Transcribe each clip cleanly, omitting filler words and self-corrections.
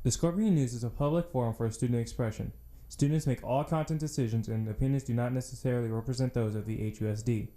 The Scorpion News is a public forum for student expression. Students make all content decisions and opinions do not necessarily represent those of the HUSD.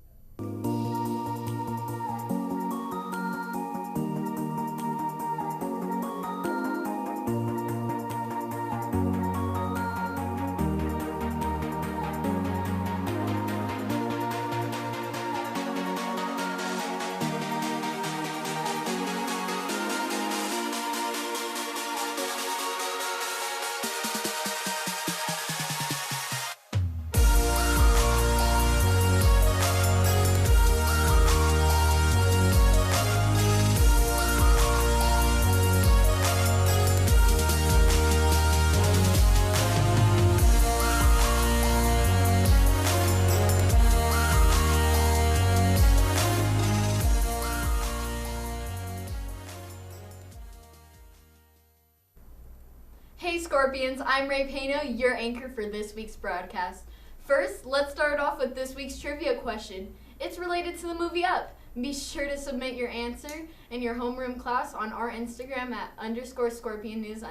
Hey Scorpions, I'm Ray Pano, your anchor for this week's broadcast. First, let's start off with this week's trivia question. It's related to the movie Up. Be sure to submit your answer in your homeroom class on our Instagram at _ScorpionNews_.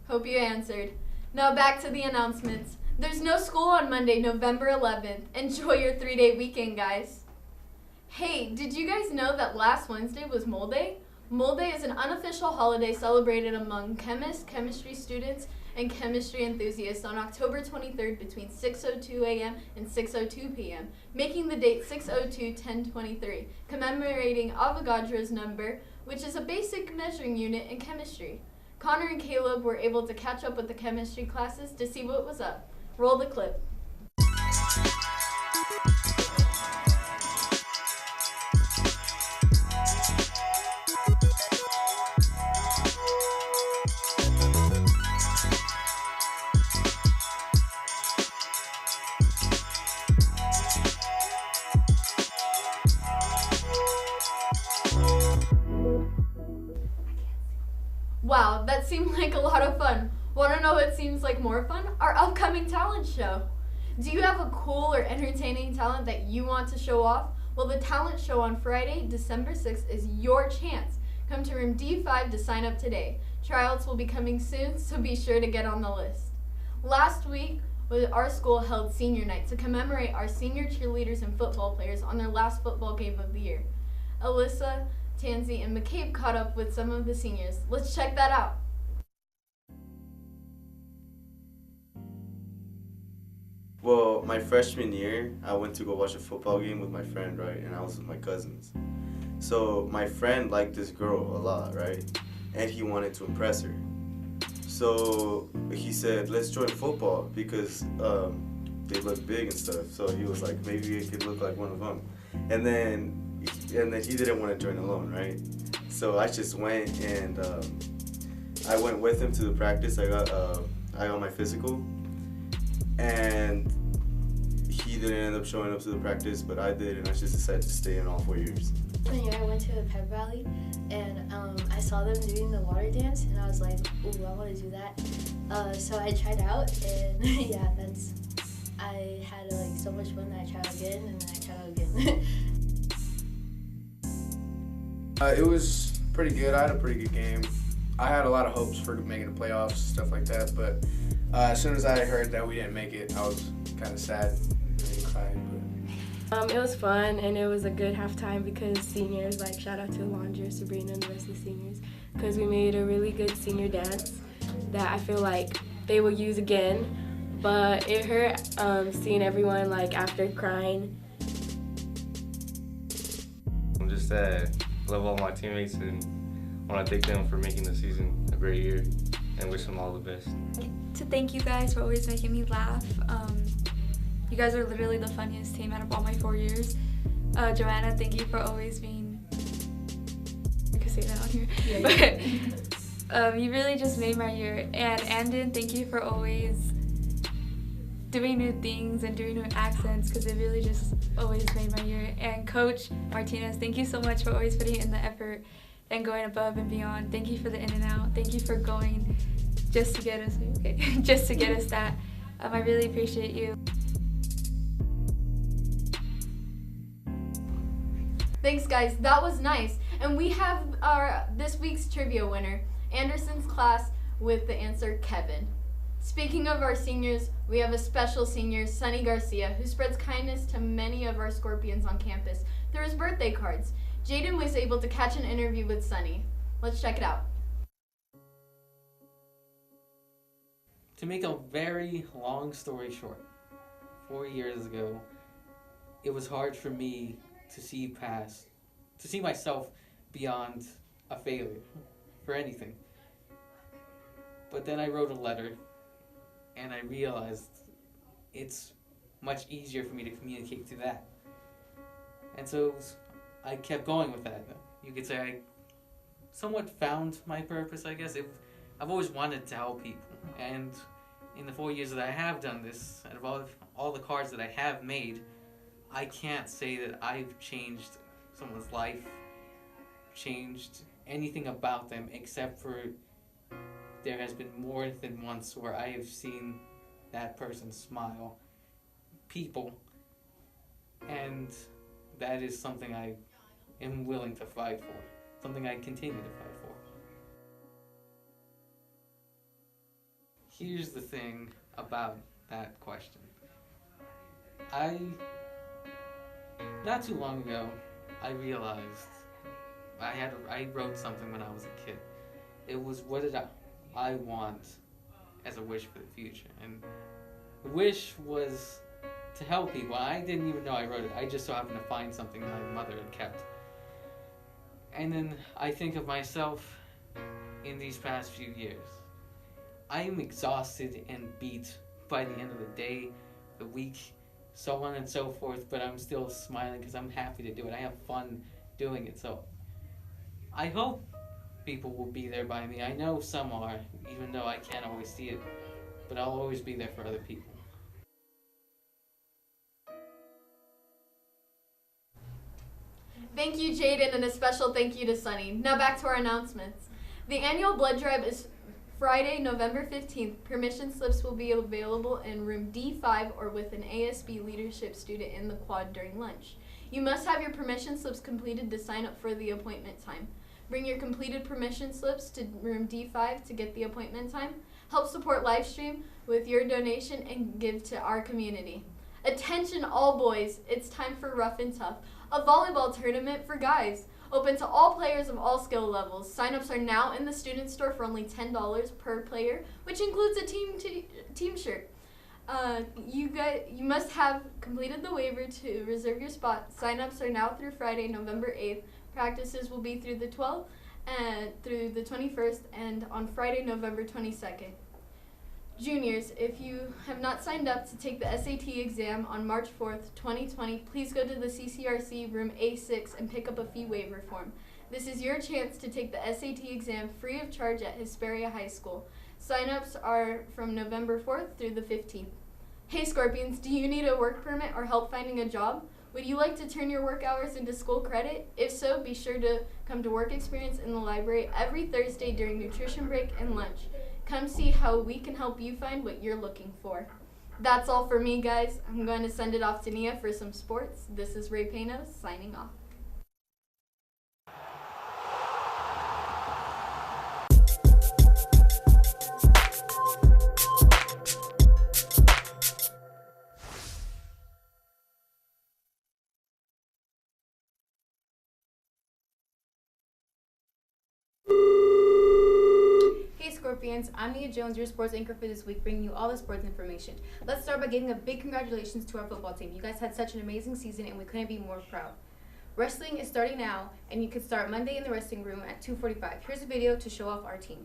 Hope you answered. Now back to the announcements. There's no school on Monday, November 11th. Enjoy your 3-day weekend, guys. Hey, did you guys know that last Wednesday was Mole Day? Mole Day is an unofficial holiday celebrated among chemists, chemistry students, and chemistry enthusiasts on October 23rd between 6:02 a.m. and 6:02 p.m., making the date 6:02-1023, commemorating Avogadro's number, which is a basic measuring unit in chemistry. Connor and Caleb were able to catch up with the chemistry classes to see what was up. Roll the clip. Wow, that seemed like a lot of fun. Want to know what seems like more fun? Our upcoming talent show. Do you have a cool or entertaining talent that you want to show off? Well, the talent show on Friday, December 6th is your chance. Come to room D5 to sign up today. Tryouts will be coming soon, so be sure to get on the list. Last week, our school held senior night to commemorate our senior cheerleaders and football players on their last football game of the year. Alyssa, Tansy, and McCabe caught up with some of the seniors. Let's check that out. Well, my freshman year, I went to go watch a football game with my friend, right? And I was with my cousins. So my friend liked this girl a lot, right? And he wanted to impress her. So he said, let's join football because they look big and stuff. So he was like, maybe it could look like one of them. And then he didn't want to join alone, right? So I just went and I went with him to the practice. I got my physical, and he didn't end up showing up to the practice, but I did, and I just decided to stay in all 4 years. One year I went to a pep rally, and I saw them doing the water dance, and I was like, ooh, I want to do that. So I tried out, and yeah, I had like so much fun that I tried again, and then I tried out again. It was pretty good. I had a pretty good game. I had a lot of hopes for making the playoffs, stuff like that, but as soon as I heard that we didn't make it, I was kind of sad and crying. It was fun, and it was a good halftime because seniors, like shout out to Alondra, Sabrina, and the rest of the seniors, because we made a really good senior dance that I feel like they will use again, but it hurt seeing everyone like after crying. I'm just love all my teammates and want to thank them for making the season a great year and wish them all the best. To thank you guys for always making me laugh. You guys are literally the funniest team out of all my 4 years. Joanna, thank you for always being, I could say that on here, yeah. But you really just made my year. And Andon, thank you for always doing new things and doing new accents, because it really just always made my year. And Coach Martinez, thank you so much for always putting in the effort and going above and beyond. Thank you for the in and out. Thank you for going just to get us that. I really appreciate you. Thanks, guys. That was nice. And we have our this week's trivia winner, Anderson's class, with the answer Kevin. Speaking of our seniors, we have a special senior, Sonny Garcia, who spreads kindness to many of our Scorpions on campus through his birthday cards. Jaden was able to catch an interview with Sonny. Let's check it out. To make a very long story short, 4 years ago, it was hard for me to see myself beyond a failure for anything. But then I wrote a letter, and I realized it's much easier for me to communicate through that. And so I kept going with that. You could say I somewhat found my purpose, I guess. I've always wanted to help people, and in the 4 years that I have done this, out of all the cards that I have made, I can't say that I've changed someone's life, changed anything about them, except for there has been more than once where I have seen that person smile. People. And that is something I am willing to fight for. Something I continue to fight for. Here's the thing about that question. Not too long ago, I realized I wrote something when I was a kid. It was, what did I want as a wish for the future? And the wish was to help people. I didn't even know I wrote it. I just so happened to find something my mother had kept. And then I think of myself in these past few years. I am exhausted and beat by the end of the day, the week, so on and so forth, but I'm still smiling because I'm happy to do it. I have fun doing it. So I hope people will be there by me. I know some are, even though I can't always see it, but I'll always be there for other people. Thank you, Jaden, and a special thank you to Sonny. Now back to our announcements. The annual blood drive is Friday, November 15th. Permission slips will be available in room D5 or with an ASB leadership student in the quad during lunch. You must have your permission slips completed to sign up for the appointment time. Bring your completed permission slips to room D5 to get the appointment time. Help support Livestream with your donation and give to our community. Attention all boys, it's time for Rough and Tough, a volleyball tournament for guys. Open to all players of all skill levels. Sign-ups are now in the student store for only $10 per player, which includes a team shirt. You must have completed the waiver to reserve your spot. Sign-ups are now through Friday, November 8th. Practices will be through the 12th and through the 21st and on Friday, November 22nd. Juniors, if you have not signed up to take the SAT exam on March 4th, 2020, please go to the CCRC room A6 and pick up a fee waiver form. This is your chance to take the SAT exam free of charge at Hesperia High School. Sign-ups are from November 4th through the 15th. Hey Scorpions, do you need a work permit or help finding a job? Would you like to turn your work hours into school credit? If so, be sure to come to Work Experience in the library every Thursday during nutrition break and lunch. Come see how we can help you find what you're looking for. That's all for me, guys. I'm going to send it off to Nia for some sports. This is Ray Pano signing off. Scorpions, I'm Nia Jones, your sports anchor for this week, bringing you all the sports information. Let's start by giving a big congratulations to our football team. You guys had such an amazing season and we couldn't be more proud. Wrestling is starting now, and you can start Monday in the wrestling room at 2:45. Here's a video to show off our team.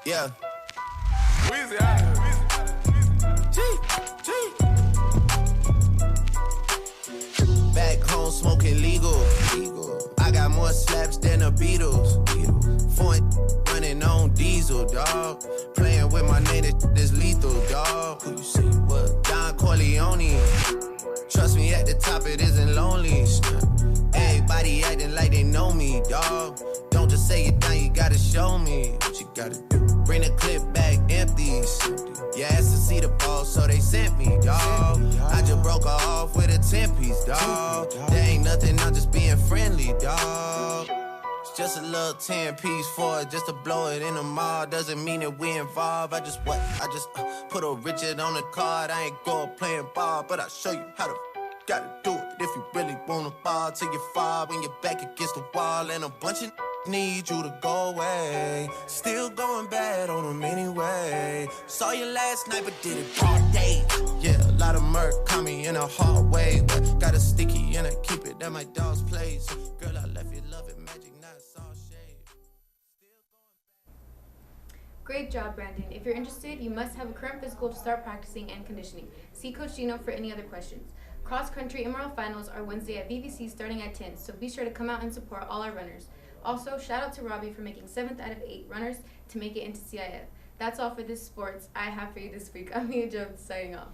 Yeah. Back home smoking legal. I got more slaps than the Beatles. Foreign running on diesel, dog. Playing with my name, this lethal, dog. Who you see? What? Don Corleone. Trust me, at the top it isn't lonely. Everybody Everybody acting like they know me, dawg. Don't just say it down, you gotta show me what you gotta do. Bring the clip back empties. You asked to see the ball, so they sent me, dawg. I just broke her off with a 10-piece, dawg. There ain't nothing, I'm just being friendly, dawg. It's just a little 10-piece for it, just to blow it in the mall. Doesn't mean that we involved. I just put a Richard on the card. I ain't go playing ball, but I'll show you how to gotta do it. If you really wanna fall till you fall when you're back against the wall, and a bunch of need you to go away. Still going bad on them anyway. Saw you last night, but did it all day. Yeah, a lot of murk caught me in a hard way. Got a sticky and I keep it at my dog's place. Girl, I left you loving magic, not all shade. Great job, Brandon. If you're interested, you must have a current physical to start practicing and conditioning. See Coach Gino for any other questions. Cross country intramural finals are Wednesday at VVC starting at 10, so be sure to come out and support all our runners. Also, shout out to Robbie for making 7th out of 8 runners to make it into CIF. That's all for this sports I have for you this week. I'm Mia Jones signing off.